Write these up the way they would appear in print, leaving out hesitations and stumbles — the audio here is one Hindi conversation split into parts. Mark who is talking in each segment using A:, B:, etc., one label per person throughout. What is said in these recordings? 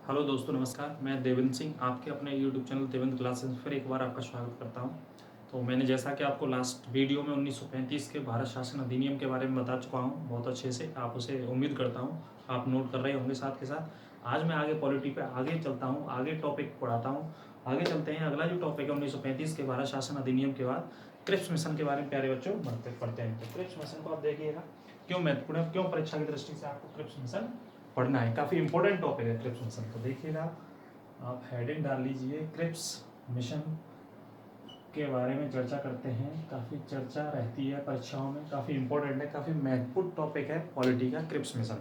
A: हेलो दोस्तों, नमस्कार। मैं देवेंद्र सिंह, आपके अपने यूट्यूब चैनल देवेंद्र क्लासेस में फिर एक बार आपका स्वागत करता हूं। तो मैंने जैसा कि आपको लास्ट वीडियो में 1935 के भारत शासन अधिनियम के बारे में बता चुका हूं बहुत अच्छे से। आप उसे उम्मीद करता हूं आप नोट कर रहे होंगे साथ के साथ। आज मैं आगे पॉलिटी पे आगे चलता हूँ, आगे टॉपिक पढ़ाता हूँ। आगे चलते हैं। अगला जो टॉपिक है 1935 के भारत शासन अधिनियम के बाद क्रिप्स मिशन के बारे में प्यारे बच्चों पढ़ते हैं। तो क्रिप्स मिशन को आप देखिएगा, क्यों महत्वपूर्ण है, क्यों परीक्षा की दृष्टि से आपको क्रिप्स मिशन पढ़ना है। काफ़ी इंपॉर्टेंट टॉपिक है क्रिप्स मिशन। तो देखिएगा, आप हेडिंग डाल लीजिए, क्रिप्स मिशन के बारे में चर्चा करते हैं। काफ़ी चर्चा रहती है परीक्षाओं में, काफ़ी इंपॉर्टेंट है, काफ़ी महत्वपूर्ण टॉपिक है पॉलिटी का क्रिप्स मिशन।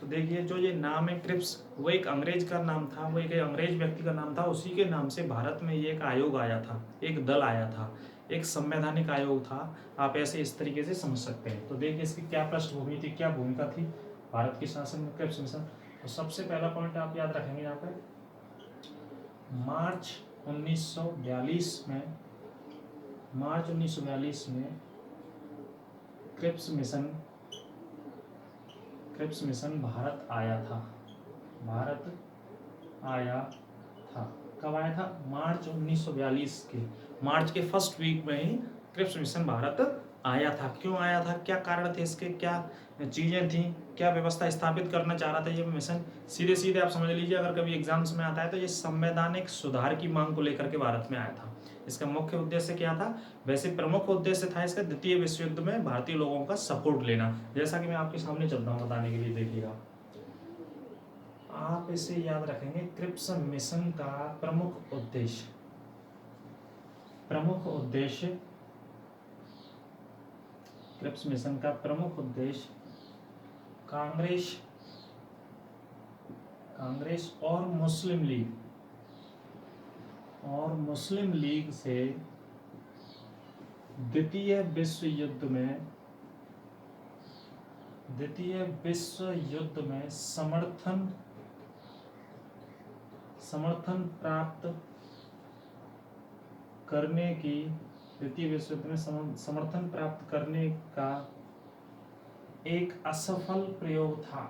A: तो देखिए, जो ये नाम है क्रिप्स, वो एक अंग्रेज का नाम था, वो एक अंग्रेज व्यक्ति का नाम था। उसी के नाम से भारत में ये एक आयोग आया था, एक दल आया था, एक संवैधानिक आयोग था। आप ऐसे इस तरीके से समझ सकते हैं। तो देखिए, इसकी क्या पृष्ठभूमि थी, क्या भूमिका थी भारत के शासन में क्रिप्स मिशन। तो सबसे पहला पॉइंट आप याद रखेंगे यहाँ पे, मार्च 1942 में क्रिप्स मिशन भारत आया था। कब आया था? मार्च 1942 के मार्च के फर्स्ट वीक में ही क्रिप्स मिशन भारत आया था। क्यों आया था, क्या कारण थे इसके, क्या चीज़ें थी, क्या व्यवस्था स्थापित करना चाह रहा था ये मिशन? सीधे सीधे आप समझ लीजिए, अगर कभी एग्जाम्स में आता है तो ये संवैधानिक सुधार की मांग को लेकर के भारत में आया था। इसका मुख्य उद्देश्य क्या था? वैसे प्रमुख उद्देश्य था इसका द्वितीय विश्व युद्ध में भारतीय लोगों का सपोर्ट लेना। जैसा कि मैं आपके सामने चलता हूँ बताने के लिए, देखिएगा आप इसे याद रखेंगे। क्रिप्स मिशन का प्रमुख उद्देश्य क्रिप्स मिशन का प्रमुख उद्देश्य कांग्रेस और मुस्लिम लीग से द्वितीय विश्व युद्ध में समर्थन प्राप्त करने की द्वितीय विश्व युद्ध में समर्थन प्राप्त करने का एक असफल प्रयोग था।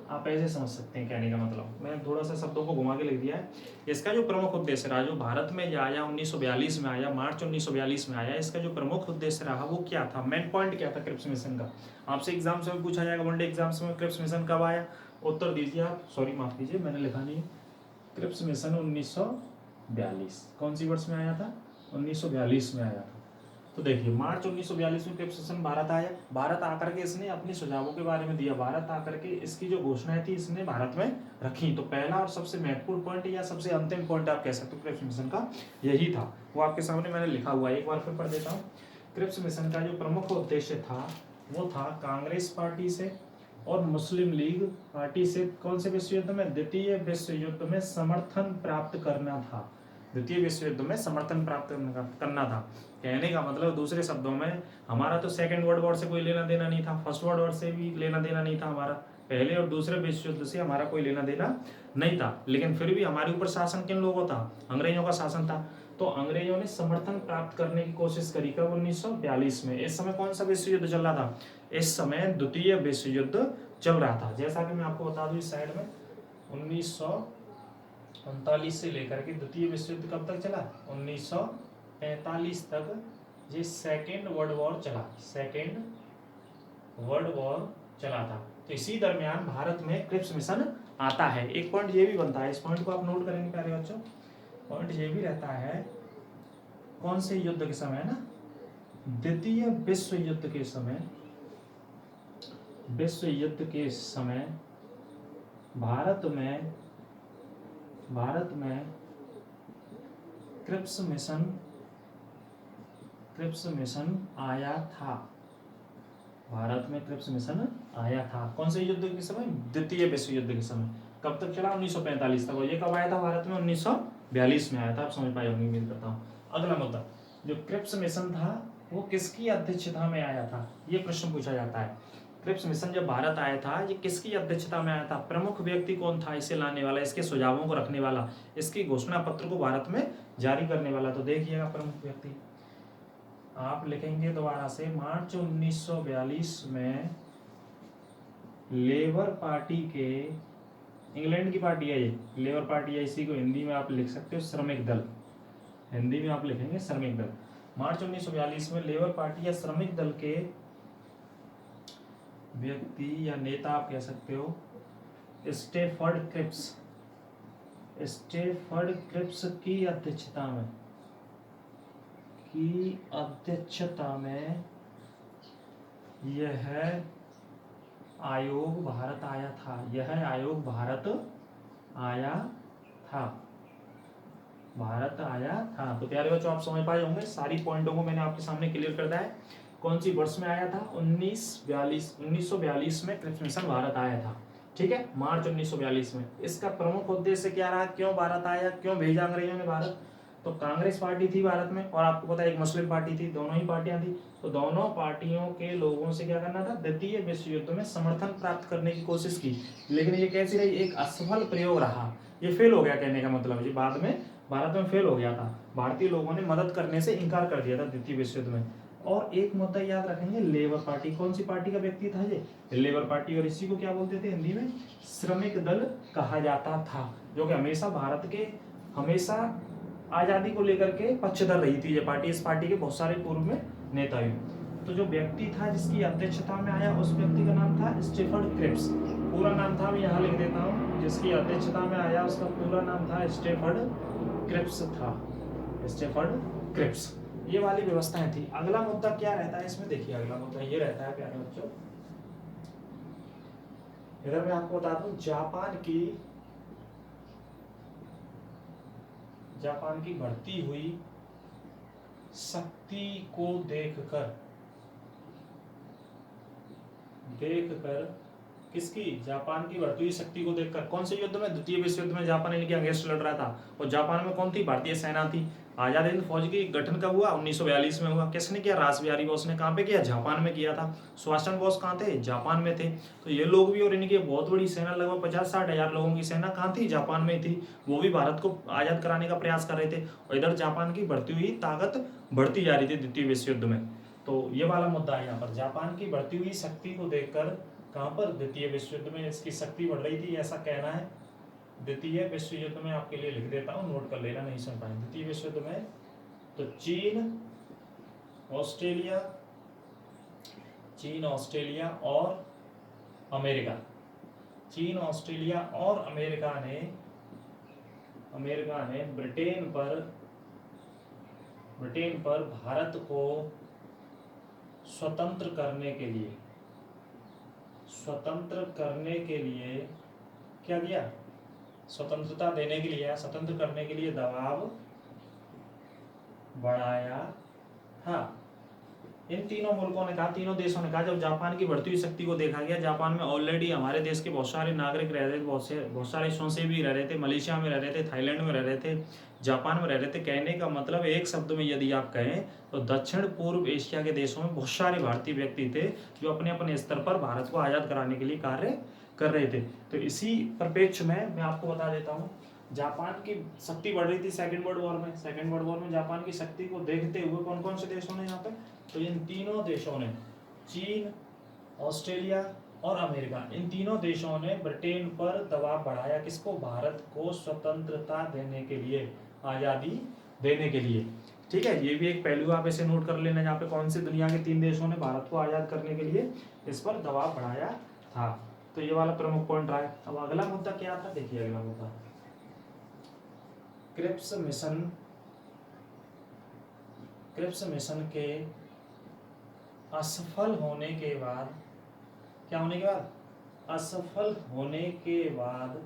A: आप ऐसे समझ सकते हैं कहने का मतलब, मैंने थोड़ा सा शब्दों को घुमा के लिख दिया है। इसका जो प्रमुख उद्देश्य रहा, जो भारत में आया 1942 में आया, मार्च 1942 में आया, इसका जो प्रमुख उद्देश्य रहा वो क्या था, मेन पॉइंट क्या था क्रिप्स मिशन का? आपसे एग्जाम्स में पूछा जाएगा, वनडे एग्जाम्स में, क्रिप्स मिशन कब आया? उत्तर दीजिए आप। सॉरी, माफ कीजिए, मैंने लिखा नहीं है। क्रिप्स मिशन 1942 कौन सी वर्ष में आया था? 1942 में आया था। तो देखिए, मार्च 1942 में क्रिप्स मिशन भारत आया। भारत आकर के इसने अपने सुझावों के बारे में दिया। भारत आकर के इसकी जो घोषणाएं थी इसने भारत में रखी। तो पहला और सबसे महत्वपूर्ण पॉइंट या सबसे अंतिम पॉइंट आप कह सकते हो क्रिप्स मिशन का यही था। वो आपके सामने मैंने लिखा हुआ है, एक बार फिर पढ़ देता हूँ। क्रिप्स मिशन का जो प्रमुख उद्देश्य था वो था कांग्रेस पार्टी से और मुस्लिम लीग पार्टी से कौन से विश्व युद्ध में? द्वितीय विश्व युद्ध में समर्थन प्राप्त करना था। द्वितीय विश्व युद्ध में समर्थन प्राप्त करना था। कहने का मतलब दूसरे शब्दों में, हमारा तो सेकेंड वर्ल्ड वॉर से कोई लेना देना नहीं था, फर्स्ट वर्ल्ड वॉर से भी लेना देना नहीं था हमारा, पहले और दूसरे विश्व युद्ध से हमारा कोई लेना देना नहीं था। लेकिन फिर भी हमारे ऊपर शासन किन लोगों का? अंग्रेजों का शासन था। तो अंग्रेजों ने समर्थन प्राप्त करने की कोशिश करी कब? 1942 में। इस समय कौन सा विश्व युद्ध चल रहा था? इस समय द्वितीय विश्व युद्ध चल रहा था। जैसा कि मैं आपको बता दूं इस साइड में, 1939 से लेकर के द्वितीय विश्व युद्ध कब तक चला? 1945 तक ये सेकेंड वर्ल्ड वॉर चला था। तो इसी दरमियान भारत में क्रिप्स मिशन आता है। एक पॉइंट ये भी बनता है, इस पॉइंट को आप नोट करेंगे प्यारे बच्चों। पॉइंट ये भी रहता है, कौन से युद्ध के समय ना? द्वितीय विश्व युद्ध के समय भारत में क्रिप्स मिशन आया था। भारत में क्रिप्स मिशन आया था। कौन से युद्ध के समय? द्वितीय विश्व युद्ध के समय। कब तक चला? 1945 तक। और ये कब आया था भारत में? 1942 में आया था। आप समझ पाए होंगे, उम्मीद करता हूँ। अगला मुद्दा, जो क्रिप्स मिशन था वो किसकी अध्यक्षता में आया था? ये प्रश्न पूछा जाता है। क्रिप्स मिशन जब भारत आया था, ये किसकी अध्यक्षता में आया था? प्रमुख व्यक्ति कौन था इसे लाने वाला, इसके सुझावों को रखने वाला, इसकी घोषणा पत्र को भारत में जारी करने वाला? तो देखिएगा, प्रमुख व्यक्ति आप लिखेंगे दोबारा से, मार्च 1942 में लेबर पार्टी के, इंग्लैंड की पार्टी है ये, लेबर पार्टी है, इसी को हिंदी में आप लिख सकते हो श्रमिक दल, हिंदी में आप लिखेंगे श्रमिक दल। मार्च 1942 में लेबर पार्टी या श्रमिक दल के व्यक्ति या नेता आप कह सकते हो स्टेफर्ड क्रिप्स की अध्यक्षता में यह आयोग भारत आया था, यह आयोग भारत आया था। तो प्यारे बच्चों आप समझ पाए होंगे, सारी पॉइंटों को मैंने आपके सामने क्लियर कर दिया है। कौन सी वर्ष में आया था? 1942 में क्रिप्स मिशन भारत आया था, ठीक है, मार्च 1942 में। इसका प्रमुख उद्देश्य क्या रहा, क्यों भारत आया, क्यों भेजा अंग्रेजों ने भारत? तो कांग्रेस पार्टी थी भारत में, और आपको पता है एक मुस्लिम पार्टी थी, दोनों ही पार्टियां थी। तो दोनों पार्टियों के लोगों से क्या करना था, द्वितीय विश्व युद्ध में समर्थन प्राप्त करने की कोशिश की, लेकिन ये कैसी रही, एक असफल प्रयोग रहा, ये फेल हो गया। कहने का मतलब ये बाद में भारत में फेल हो गया था, भारतीय लोगों ने मदद करने से इनकार कर दिया था द्वितीय विश्व युद्ध में। और एक मुद्दा याद रखेंगे, लेबर पार्टी, कौन सी पार्टी का व्यक्ति था ये, लेबर पार्टी, और इसी को क्या बोलते थे हिंदी में, श्रमिक दल कहा जाता था, जो कि हमेशा भारत के, हमेशा आजादी को लेकर के पक्षधर रही थी ये पार्टी। इस पार्टी के बहुत सारे पूर्व में नेता हुए। तो जो व्यक्ति था जिसकी अध्यक्षता में आया, उस व्यक्ति का नाम था स्टेफर्ड क्रिप्स। पूरा नाम था, मैं यहाँ लिख देता हूँ, जिसकी अध्यक्षता में आया उसका पूरा नाम था स्टेफर्ड क्रिप्स था, स्टेफर्ड क्रिप्स। ये वाली व्यवस्थाएं थी। अगला मुद्दा क्या रहता है इसमें, देखिए अगला मुद्दा ये रहता है प्यारे बच्चों, इधर मैं आपको बता दूं, जापान की बढ़ती हुई शक्ति को देखकर किसकी, जापान की बढ़ती हुई शक्ति को देखकर, कौन से युद्ध में, द्वितीय विश्व युद्ध में जापान इनके अगेंस्ट लड़ रहा था, और जापान में कौन थी, भारतीय सेना थी। आजाद हिंद फौज की गठन कब हुआ, 1942 में हुआ। किसने किया, रास बिहारी बोस ने। कहाँ पे किया, जापान में किया था। सुभाष चंद्र बोस कहाँ थे, जापान में थे। तो ये लोग भी, और इनकी बहुत बड़ी सेना, लगभग 50-60 हजार लोगों की सेना कहाँ थी, जापान में थी। वो भी भारत को आजाद कराने का प्रयास कर रहे थे, और इधर जापान की बढ़ती हुई ताकत बढ़ती जा रही थी द्वितीय विश्व युद्ध में। तो ये वाला मुद्दा है यहाँ पर, जापान की बढ़ती हुई शक्ति को देखकर, कहाँ पर, द्वितीय विश्व युद्ध में इसकी शक्ति बढ़ रही थी, ऐसा कहना है। द्वितीय विश्व युद्ध में आपके लिए लिख देता हूँ, नोट कर लेना, नहीं सुन पाए। द्वितीय विश्व युद्ध में तो चीन, ऑस्ट्रेलिया और अमेरिका, चीन, ऑस्ट्रेलिया और अमेरिका ने ब्रिटेन पर भारत को स्वतंत्र करने के लिए क्या किया, स्वतंत्रता देने के लिए, स्वतंत्र करने के लिए दबाव बढ़ाया था। इन तीनों मुल्कों ने कहा, तीनों देशों ने कहा, जब जापान की बढ़ती हुई शक्ति को देखा गया, जापान में ऑलरेडी हमारे देश के बहुत सारे नागरिक रह रहे थे, बहुत सारे स्वयंसेवी रह रहे थे, मलेशिया में रह रहे थे, थाईलैंड में रह रहे थे, जापान में रह रहे थे। कहने का मतलब एक शब्द में यदि आप कहें तो दक्षिण पूर्व एशिया के देशों में बहुत सारे भारतीय व्यक्ति थे जो अपने अपने स्तर पर भारत को आजाद कराने के लिए कार्य कर रहे थे। तो इसी परिप्रेक्ष्य में मैं आपको बता देता हूँ, जापान की शक्ति बढ़ रही थी सेकेंड वर्ल्ड वॉर में जापान की शक्ति को देखते हुए कौन कौन से देशों ने यहाँ पे, तो इन तीनों देशों ने, चीन, ऑस्ट्रेलिया और अमेरिका, इन तीनों देशों ने ब्रिटेन पर दबाव बढ़ाया, किसको, भारत को स्वतंत्रता देने के लिए, आजादी देने के लिए। ठीक है, ये भी एक पहलू आप ऐसे नोट कर लेना, जहाँ पे कौन से दुनिया के 3 देशों ने भारत को आजाद करने के लिए इस पर दबाव बढ़ाया था। तो ये वाला प्रमुख पॉइंट रहा है। अब अगला मुद्दा क्या था, देखिए अगला मुद्दा, क्रिप्स मिशन के असफल होने के बाद, क्या होने के बाद, असफल होने के बाद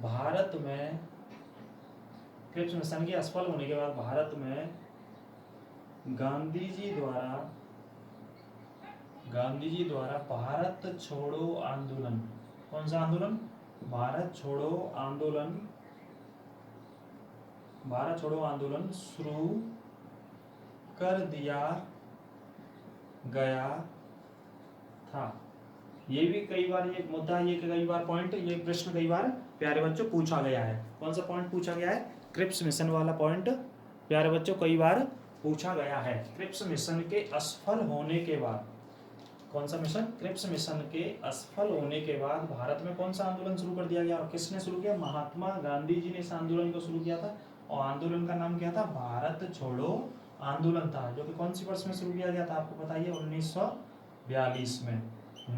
A: भारत में, क्रिप्स मिशन के असफल होने के बाद भारत में गांधी जी द्वारा भारत छोड़ो आंदोलन, कौन सा आंदोलन, भारत छोड़ो आंदोलन शुरू कर दिया गया था। ये भी कई बार ये मुद्दा, ये कई बार पॉइंट, ये प्रश्न कई बार प्यारे बच्चों पूछा गया है। कौन सा पॉइंट पूछा गया है, क्रिप्स मिशन वाला पॉइंट प्यारे बच्चों कई बार पूछा गया है। क्रिप्स मिशन के असफल होने के बाद, कौन सा मिशन? क्रिप्स मिशन के असफल होने के बाद भारत में कौन सा आंदोलन शुरू कर दिया गया और किसने शुरू किया? महात्मा गांधी जी ने इस आंदोलन को शुरू किया था और आंदोलन का नाम क्या था? भारत छोड़ो आंदोलन था, जो कि कौन सी वर्ष में शुरू किया गया था आपको बताइए? 1942 में,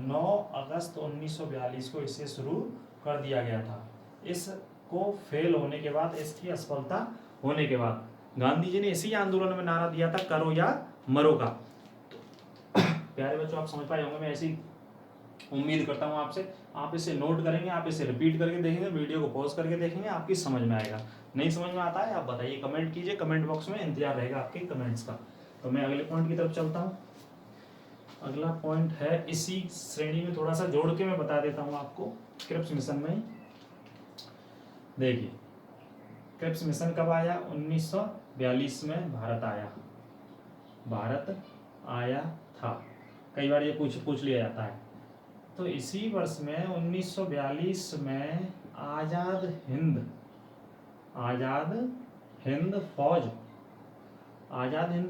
A: 9 अगस्त 1942 को इसे शुरू कर दिया गया था। इसको फेल होने के बाद, इसकी असफलता होने के बाद गांधी जी ने इसी आंदोलन में नारा दिया था, करो या मरो का। प्यारे बच्चों, आप समझ पाए होंगे, मैं ऐसी उम्मीद करता हूँ आपसे। आप इसे नोट करेंगे, आप इसे रिपीट करके देखेंगे, वीडियो को पॉज करके देखेंगे, आपकी समझ में आएगा। नहीं समझ में आता है आप बताइए, कमेंट कीजिए, कमेंट बॉक्स में इंतजार रहेगा आपके कमेंट्स का। तो मैं अगले पॉइंट की तरफ चलता हूँ। अगला पॉइंट है, इसी श्रेणी में थोड़ा सा जोड़ के मैं बता देता हूँ आपको। क्रिप्स मिशन में देखिए, क्रिप्स मिशन कब आया? 1942 में भारत आया था। कई बार ये पूछ लिया जाता है। तो इसी वर्ष में 1942 में आजाद हिंद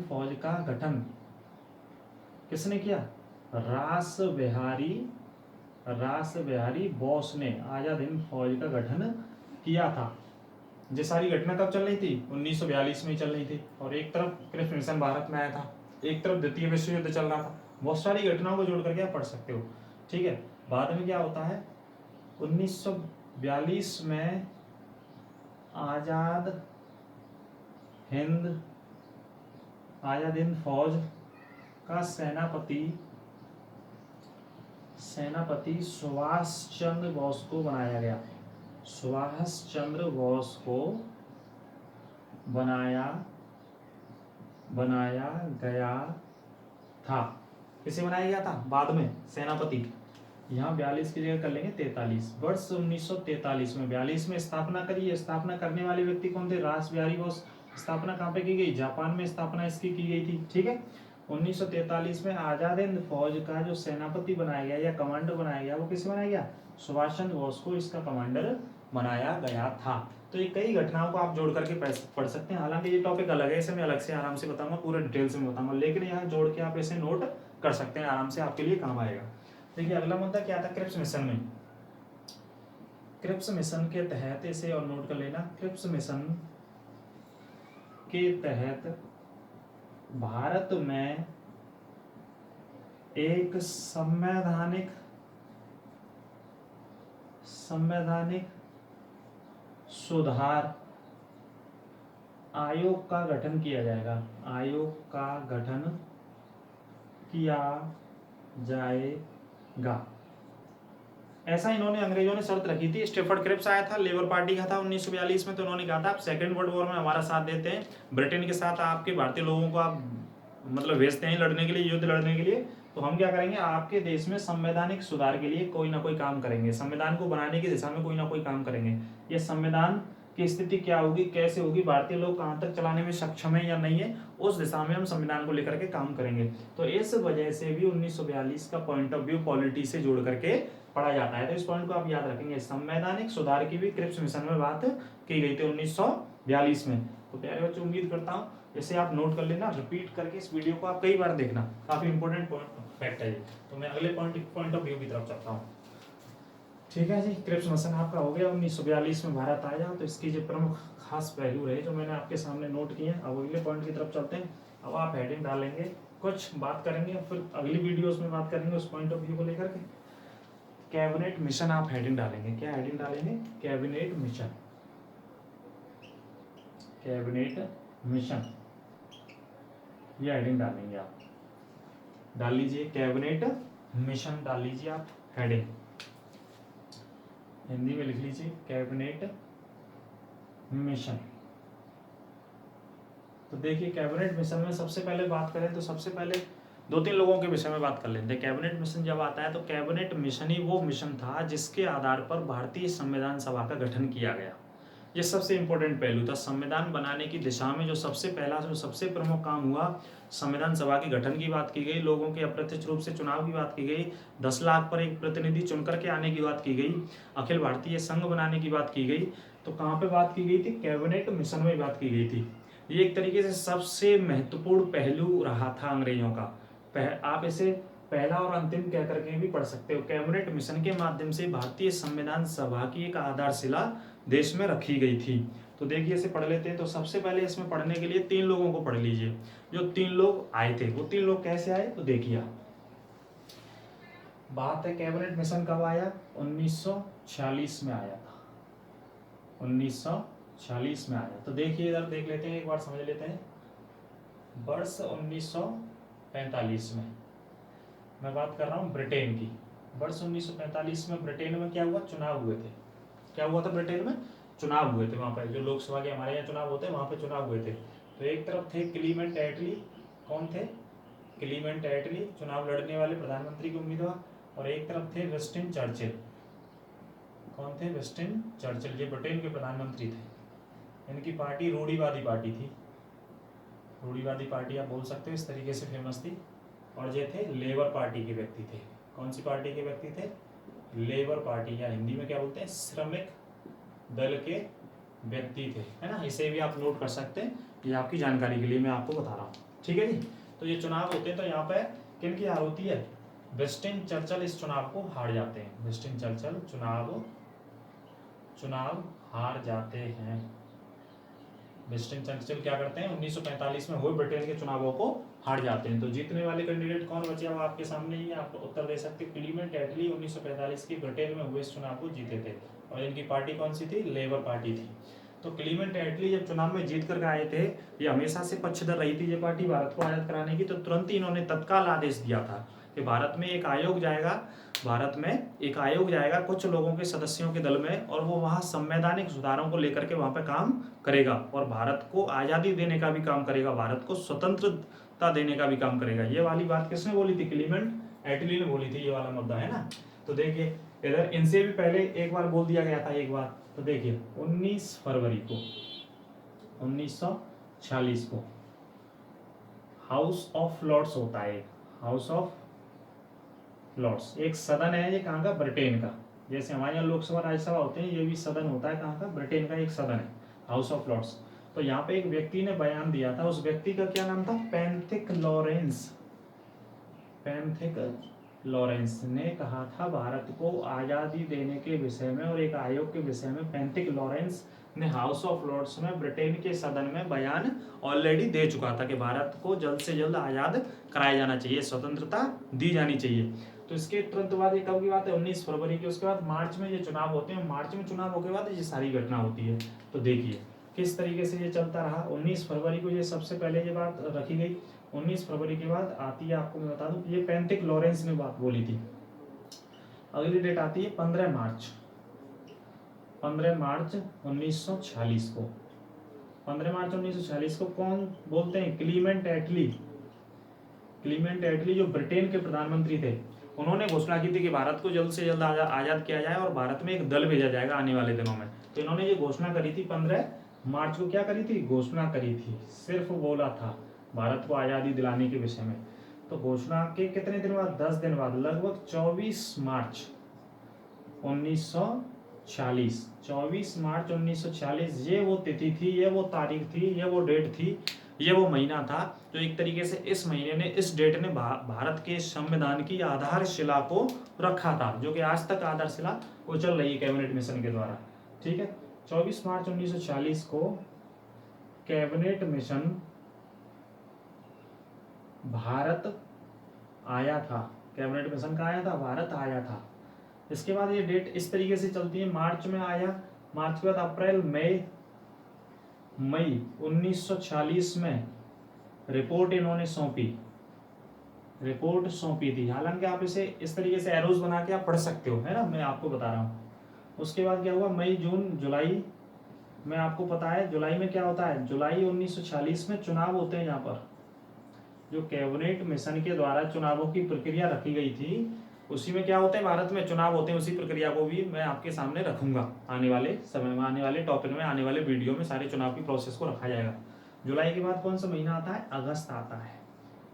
A: फौज का गठन किसने किया? रास बिहारी बोस ने आजाद हिंद फौज का गठन किया था। ये सारी घटना कब चल रही थी? 1942 में ही चल रही थी। और एक तरफ क्रिप्स मिशन भारत में आया था, एक तरफ द्वितीय विश्व युद्ध चल रहा था। बहुत सारी घटनाओं को जोड़ करके आप पढ़ सकते हो, ठीक है। बाद में क्या होता है? 1942 में आजाद हिंद फौज का सेनापति सुभाष चंद्र बोस को बनाया गया। सुभाष चंद्र बोस को बनाया गया था। किसे बनाया गया था? बाद में सेनापति। यहाँ 42 की जगह कर लेंगे 43। वर्ष 1943 में 42 में स्थापना करी। स्थापना करने वाले व्यक्ति कौन थे? रास बिहारी बोस। स्थापना कहाँ पे की गई? जापान में स्थापना इसकी की गई थी, ठीक है। 1943 में आजाद हिंद फौज का जो सेनापति बनाया गया या कमांडर बनाया गया, वो किसे बनाया गया? सुभाष चंद्र बोस को इसका कमांडर बनाया गया था। तो ये कई घटनाओं को आप जोड़ करके पढ़ सकते हैं। हालांकि ये टॉपिक अलग है, इसे मैं अलग से आराम से बताऊंगा, पूरे डिटेल से बताऊंगा, लेकिन यहाँ जोड़ के आप इसे नोट कर सकते हैं, आराम से आपके लिए काम आएगा। देखिए अगला मुद्दा क्या था क्रिप्स मिशन में। क्रिप्स मिशन के तहत, इसे और नोट कर लेना, क्रिप्स मिशन के तहत भारत में एक संवैधानिक सुधार आयोग का गठन किया जाएगा। आयोग का गठन किया जाएगा, ऐसा इन्होंने, अंग्रेजों ने शर्त रखी थी। स्टेफर्ड क्रिप्स आया था, लेबर पार्टी का था 1942 में। तो उन्होंने कहा था आप सेकेंड वर्ल्ड वॉर में हमारा साथ देते हैं, ब्रिटेन के साथ आपके भारतीय लोगों को आप मतलब भेजते हैं लड़ने के लिए, युद्ध लड़ने के लिए, तो हम क्या करेंगे? आपके देश में संवैधानिक सुधार के लिए कोई ना कोई काम करेंगे, संविधान को बनाने की दिशा में कोई ना कोई काम करेंगे। ये संविधान की स्थिति क्या होगी, कैसे होगी, भारतीय लोग कहाँ तक चलाने में सक्षम है या नहीं है, उस दिशा में हम संविधान को लेकर के काम करेंगे। तो इस वजह से भी 1942 का पॉइंट ऑफ व्यू पॉलिटी से जोड़ करके पढ़ा जाता है। तो इस पॉइंट को आप याद रखेंगे। संवैधानिक सुधार की भी क्रिप्स मिशन में बात की गई थी 1942 में। तो प्यारे बच्चों, उम्मीद करता हूँ इसे आप नोट कर लेना, रिपीट करके इस वीडियो को आप कई बार देखना, काफी इंपॉर्टेंट फैक्ट है ये। तो मैं अगले पॉइंट ऑफ व्यू की तरफ चलता हूँ, ठीक है जी। क्रिप्स मिशन आपका हो गया, 1942 में भारत आया। तो इसकी जो प्रमुख खास पहलू रहे जो मैंने आपके सामने नोट किए हैं। अब अगले पॉइंट की तरफ चलते हैं। अब आप हेडिंग डालेंगे, कुछ बात करेंगे, फिर अगली वीडियोस में बात करेंगे उस पॉइंट ऑफ व्यू को लेकर के। कैबिनेट मिशन आप हेडिंग डालेंगे, क्या हेडिंग डालेंगे? कैबिनेट मिशन, कैबिनेट मिशन, ये हेडिंग डालेंगे आप। डाल लीजिए कैबिनेट मिशन, डाल लीजिए आप हेडिंग, हिंदी में लिख लीजिए कैबिनेट मिशन। तो देखिए कैबिनेट मिशन में सबसे पहले बात करें तो सबसे पहले 2-3 लोगों के विषय में बात कर लेते हैं। कैबिनेट मिशन जब आता है तो कैबिनेट मिशन ही वो मिशन था जिसके आधार पर भारतीय संविधान सभा का गठन किया गया। ये सबसे इंपॉर्टेंट पहलू था। संविधान बनाने की दिशा में जो सबसे प्रमुख काम हुआ, संविधान सभा के गठन की बात की गई, लोगों के अप्रत्यक्ष रूप से चुनाव की बात की गई, 10 लाख पर एक प्रतिनिधि चुनकर के आने की बात की गई, अखिल भारतीय संघ बनाने की बात की गई। तो कहाँ पे बात की गई थी? कैबिनेट मिशन में बात की गई थी। ये एक तरीके से सबसे महत्वपूर्ण पहलू रहा था अंग्रेजों का। आप इसे पहला और अंतिम कह करके भी पढ़ सकते हो। कैबिनेट मिशन के माध्यम से भारतीय संविधान सभा की एक आधारशिला देश में रखी गई थी। तो देखिए इसे पढ़ लेते हैं। तो सबसे पहले इसमें पढ़ने के लिए 3 लोगों को पढ़ लीजिए। जो 3 लोग आए थे वो 3 लोग कैसे आए तो देखिए, बात है कैबिनेट मिशन कब आया, 1946 में आया था, 1946 में आया। तो देखिए इधर देख लेते हैं, एक बार समझ लेते हैं। वर्ष 1945 में मैं बात कर रहा हूँ ब्रिटेन की। वर्ष 1945 में ब्रिटेन में क्या हुआ, चुनाव हुए थे। क्या हुआ था, ब्रिटेन में चुनाव हुए थे। वहाँ पर जो लोकसभा के हमारे यहाँ चुनाव होते हैं वहाँ पे चुनाव हुए थे। तो एक तरफ थे क्लीमेंट एटली, कौन थे, क्लीमेंट एटली चुनाव लड़ने वाले प्रधानमंत्री के उम्मीदवार, और एक तरफ थे विंस्टन चर्चिल। कौन थे, विंस्टन चर्चिल, ये ब्रिटेन के प्रधानमंत्री थे। इनकी पार्टी रूढ़िवादी पार्टी थी, रूढ़िवादी पार्टी आप बोल सकते हो, इस तरीके से फेमस थी। और ये थे लेबर पार्टी के व्यक्ति थे। कौन सी पार्टी के व्यक्ति थे, लेबर पार्टी, या हिंदी में क्या बोलते हैं, श्रमिक दल के व्यक्ति थे, है ना। इसे भी आप नोट कर सकते हैं, ये आपकी जानकारी के लिए मैं आपको बता रहा हूँ, ठीक है जी। तो ये चुनाव होते हैं, तो यहाँ पे किन की हार होती है, विंस्टन चर्चिल इस चुनाव को हार जाते हैं। विंस्टन चर्चिल चुनाव हार जाते हैं। विंस्टन चर्चिल क्या करते हैं, 1945 में हुए ब्रिटेन के चुनावों को हार जाते हैं। तो जीतने वाले कैंडिडेट कौन बचे, वो आपके सामने ही आप उत्तर दे सकते हैं। क्लीमेंट एटली 1945 की ब्रिटेन में हुए इस चुनाव को जीते थे, और इनकी पार्टी कौन सी थी, लेबर पार्टी थी। तो क्लीमेंट एटली जब चुनाव में जीत कर आए थे, ये हमेशा से पक्षधर रही थी ये पार्टी भारत को आजाद कराने की। तो तुरंत ही इन्होंने तत्काल आदेश दिया था कि भारत में एक आयोग जाएगा कुछ लोगों के सदस्यों के दल में, और वो वहाँ संवैधानिक सुधारों को लेकर के वहाँ पे काम करेगा, और भारत को आज़ादी देने का भी काम करेगा, भारत को स्वतंत्रता देने का भी काम करेगा। ये वाली बात किसने बोली थी, क्लीमेंट एटली ने बोली थी, ये वाला मुद्दा है ना। तो देखिए इधर इनसे भी पहले एक बार बोल दिया गया था एक बार। तो देखिए 19 फरवरी को 1946 को हाउस ऑफ लॉर्ड्स होता है, हाउस ऑफ लॉर्ड्स एक सदन है, ये कहाँ का, ब्रिटेन का। जैसे हमारे यहाँ लोकसभा राज्यसभा होते हैं, ये भी सदन होता है कहाँ का, ब्रिटेन का एक सदन है, हाउस ऑफ लॉर्ड्स। तो यहाँ पे एक व्यक्ति ने बयान दिया था, उस व्यक्ति का क्या नाम था, पैंथिक लॉरेंस। पैंथिक लॉरेंस ने कहा था भारत को आज़ादी देने के विषय में और एक आयोग के विषय में। पैंथिक लॉरेंस ने हाउस ऑफ लॉर्ड्स में ब्रिटेन के सदन में बयान ऑलरेडी दे चुका था कि भारत को जल्द से जल्द आज़ाद कराया जाना चाहिए, स्वतंत्रता दी जानी चाहिए। तो इसके तुरंत बाद ये कब की बात है, 19 फरवरी की। उसके बाद मार्च में ये चुनाव होते हैं, मार्च में चुनाव होने के बाद ये सारी घटना होती है। तो देखिए किस तरीके से ये चलता रहा। 19 फरवरी को ये सबसे पहले ये बात रखी गई। 19 फरवरी के बाद आती है, आपको मैं बता दूं, ये पैंथिक लॉरेंस ने बात बोली थी। अगली डेट आती है 15 मार्च 1946 को। 15 मार्च 1946 को कौन बोलते हैं, क्लीमेंट एटली। क्लीमेंट एटली जो ब्रिटेन के प्रधानमंत्री थे, उन्होंने घोषणा की थी कि भारत को जल्द से जल्द आज़ाद किया जाए और भारत में एक दल भेजा जाएगा आने वाले दिनों में। तो इन्होंने ये घोषणा करी थी 15 मार्च को। क्या करी थी, घोषणा करी थी, सिर्फ बोला था भारत को आज़ादी दिलाने के विषय में। तो घोषणा के कितने दिन बाद, 10 दिन बाद, लगभग 24 मार्च 1946, 24 मार्च 1946 ये वो तिथि थी, ये वो तारीख थी, ये वो डेट थी, ये वो महीना था जो एक तरीके से इस महीने ने, इस डेट ने भारत के संविधान की आधारशिला को रखा था, जो कि आज तक आधारशिला वो चल रही है कैबिनेट मिशन के द्वारा। ठीक है, 24 मार्च 1946 को कैबिनेट मिशन भारत आया था। कैबिनेट मिशन का आया था, भारत आया था। इसके बाद ये डेट इस तरीके से चलती है, मार्च में आया, मार्च के बाद अप्रैल, मई 1946 में रिपोर्ट इन्होंने सौंपी थी। हालांकि आप इसे इस तरीके से एरोज बना के आप पढ़ सकते हो, है ना, मैं आपको बता रहा हूँ। उसके बाद क्या हुआ, मई, जून, जुलाई में आपको पता है जुलाई में क्या होता है, जुलाई 1946 में चुनाव होते हैं। यहाँ पर जो कैबिनेट मिशन के द्वारा चुनावों की प्रक्रिया रखी गई थी, उसी में क्या होते हैं, भारत में चुनाव होते हैं। उसी प्रक्रिया को भी मैं आपके सामने रखूंगा आने वाले समय में, आने वाले टॉपिक में, आने वाले वीडियो में सारे चुनाव की प्रोसेस को रखा जाएगा। जुलाई के बाद कौन सा महीना आता है, अगस्त आता है,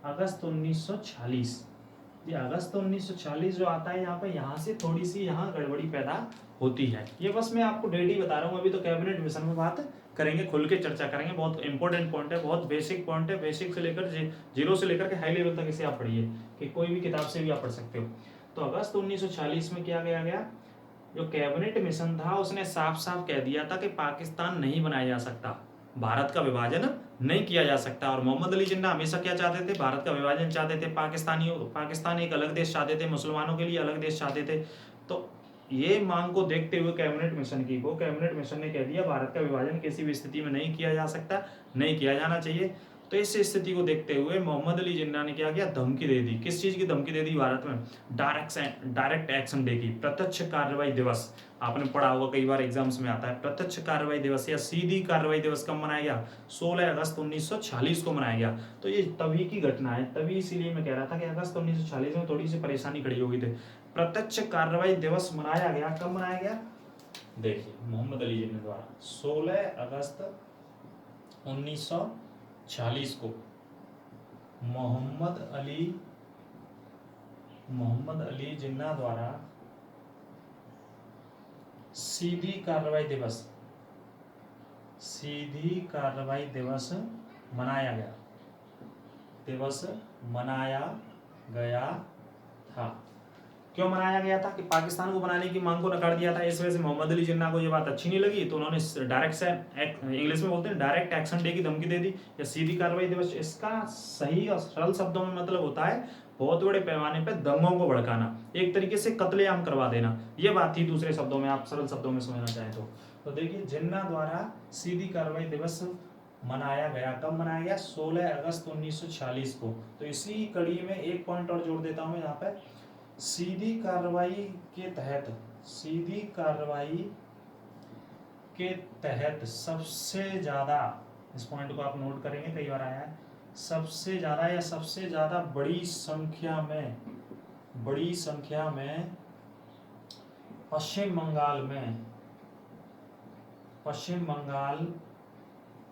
A: अगस्त 1946। ये अगस्त 1946 जो आता है यहाँ से थोड़ी सी यहाँ गड़बड़ी पैदा होती है। ये बस मैं आपको डेट ही बता रहा हूँ, अभी तो कैबिनेट मिशन में बात करेंगे, खुल के चर्चा करेंगे। बहुत इंपॉर्टेंट पॉइंट है, बहुत बेसिक पॉइंट है, बेसिक से लेकर जीरो से लेकर के हाई लेवल तक इसे आप पढ़िए, कि कोई भी किताब से भी आप पढ़ सकते हो। तो अगस्त 1946 में क्या किया गया, जो कैबिनेट मिशन था उसने साफ साफ कह दिया था कि पाकिस्तान नहीं बनाया जा सकता, भारत का विभाजन नहीं किया जा सकता। और मोहम्मद अली जिन्ना हमेशा क्या चाहते थे, भारत का विभाजन चाहते थे, पाकिस्तान एक अलग देश चाहते थे, मुसलमानों के लिए अलग देश चाहते थे। तो ये मांग को देखते हुए कैबिनेट मिशन ने कह दिया भारत का विभाजन किसी भी स्थिति में नहीं किया जा सकता, नहीं किया जाना चाहिए। तो इस स्थिति को देखते हुए मोहम्मद अली जिन्ना ने क्या किया, धमकी दे दी। किस चीज की धमकी दे दी भारत में, डायरेक्ट एक्शन डे की, प्रत्यक्ष कार्रवाई दिवस। आपने पढ़ा होगा, कई बार एग्जाम्स में आता है, प्रत्यक्ष कार्रवाई दिवस या सीधी कार्रवाई दिवस कब मनाया गया, 16 अगस्त 1946 को मनाया गया। तो ये तभी की घटना है, तभी इसीलिए मैं कह रहा था कि अगस्त 1946 में थोड़ी सी परेशानी खड़ी हो गई थी। प्रत्यक्ष कार्रवाई दिवस मनाया गया, कब मनाया गया, देखिए मोहम्मद अली जिन्ना द्वारा 16 अगस्त 1946 को मोहम्मद अली जिन्ना द्वारा सीधी कार्रवाई दिवस मनाया गया था। क्यों मनाया गया था, कि पाकिस्तान को बनाने की मांग को नकार दिया था। इस वजह से मोहम्मद अली जिन्ना को ये बात अच्छी नहीं लगी, तो उन्होंने इंग्लिश में बोलते हैं डायरेक्ट एक्शन डे की धमकी दे दी या सीधी कार्रवाई दिवस। इसका सही और सरल शब्दों में मतलब होता है बहुत बड़े पैमाने पर दंगों को भड़काना, एक तरीके से कत्लेआम करवा देना, ये बात थी दूसरे शब्दों में, आप सरल शब्दों में समझना चाहें तो देखिए जिन्ना द्वारा सीधी कार्रवाई दिवस मनाया गया, कब मनाया गया, 16 अगस्त 1946 को। तो इसी कड़ी में एक पॉइंट और जोड़ देता हूं मैं यहाँ पे, सीधी कार्रवाई के तहत सबसे ज्यादा, इस पॉइंट को आप नोट करेंगे, कई बार आया है, सबसे ज्यादा बड़ी संख्या में पश्चिम बंगाल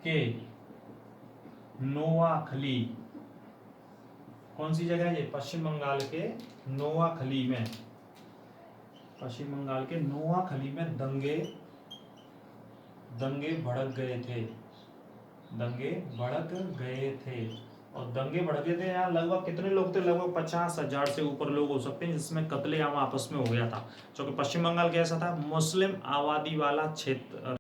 A: के नोआखली, कौन सी जगह है ये, पश्चिम बंगाल के नोआखली में दंगे भड़क गए थे। और दंगे भड़के थे यहाँ, लगभग कितने लोग थे, लगभग 50,000 से ऊपर लोग हो सकते हैं, जिसमें कत्लेआम आपस में हो गया था। क्योंकि पश्चिम बंगाल कैसा था, मुस्लिम आबादी वाला क्षेत्र